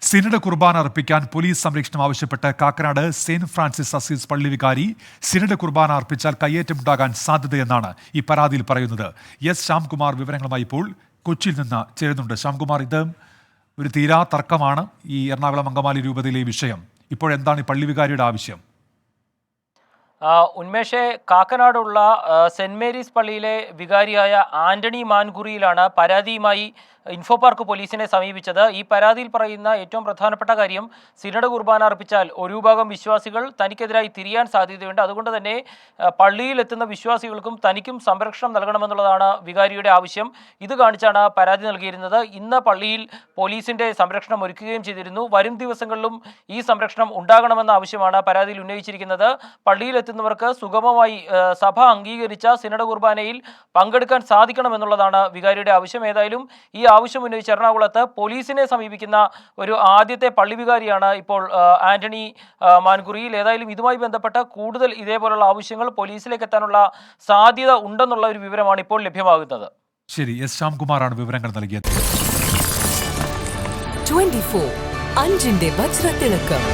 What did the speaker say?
Synod കുർബാന അർപ്പിക്കാൻ police സംരക്ഷണം ആവശ്യപ്പെട്ട് കാക്കനാട് സെന്റ് ഫ്രാൻസിസ് അസീസ് പള്ളി വികാരി സിനഡ് കുർബാന അർപ്പിച്ചാൽ കയ്യേറ്റമുണ്ടാകാൻ സാധ്യതയെന്നാണ് ഈ പരാതിയിൽ പറയുന്നത്. എസ് ശ്യാംകുമാർ വിവരങ്ങളുമായി ഇപ്പോൾ കൊച്ചിയിൽ നിന്ന് ചേരുന്നുണ്ട്. ശ്യാംകുമാർ, ഇത് ഒരു തീരാ തർക്കമാണ് ഈ എറണാകുളം അങ്കമാലി രൂപതയിലെ വിഷയം. ഇപ്പോഴെന്താണ് ഈ പള്ളി വികാരിയുടെ ആവശ്യം? ഉന്മേഷെ, കാക്കനാടുള്ള സെന്റ് മേരീസ് പള്ളിയിലെ വികാരിയായ ആന്റണി മാൻകുറിയിലാണ് പരാതിയുമായി ഇൻഫോ പാർക്ക് പോലീസിനെ സമീപിച്ചത്. ഈ പരാതിയിൽ പറയുന്ന ഏറ്റവും പ്രധാനപ്പെട്ട കാര്യം, സിനഡ് കുർബാന അർപ്പിച്ചാൽ ഒരു വിഭാഗം വിശ്വാസികൾ തനിക്കെതിരായി തിരിയാൻ സാധ്യതയുണ്ട്. അതുകൊണ്ട് തന്നെ പള്ളിയിലെത്തുന്ന വിശ്വാസികൾക്കും തനിക്കും സംരക്ഷണം നൽകണമെന്നുള്ളതാണ് വികാരിയുടെ ആവശ്യം. ഇത് കാണിച്ചാണ് പരാതി നൽകിയിരുന്നത്. ഇന്ന് പള്ളിയിൽ പോലീസിന്റെ സംരക്ഷണം ഒരുക്കുകയും ചെയ്തിരുന്നു. വരും ദിവസങ്ങളിലും ഈ സംരക്ഷണം ഉണ്ടാകണമെന്ന ആവശ്യമാണ് പരാതിയിൽ ഉന്നയിച്ചിരിക്കുന്നത്. പള്ളിയിലെത്തുന്നവർക്ക് സുഗമമായി സഭ അംഗീകരിച്ച സിനഡ് കുർബാനയിൽ പങ്കെടുക്കാൻ സാധിക്കണമെന്നുള്ളതാണ് വികാരിയുടെ ആവശ്യം. ഏതായാലും ഈ ആവശ്യം ഉന്നയിച്ച് എറണാകുളത്ത് പോലീസിനെ സമീപിക്കുന്ന ഒരു ആദ്യത്തെ പള്ളി വികാരിയാണ് ഇപ്പോൾ ആന്റണി മാൻകുറിയിൽ. ഏതായാലും ഇതുമായി ബന്ധപ്പെട്ട കൂടുതൽ ഇതേപോലുള്ള ആവശ്യങ്ങൾ പോലീസിലേക്ക് എത്താനുള്ള സാധ്യത ഉണ്ടെന്നുള്ള ഒരു വിവരമാണ് ഇപ്പോൾ ലഭ്യമാകുന്നത്. ശരി, എസ് ശ്യാംകുമാറാണ് വിവരങ്ങൾ നൽകിയത്. 24 അഞ്ചിന്റെ വജ്രത്തിളക്കം.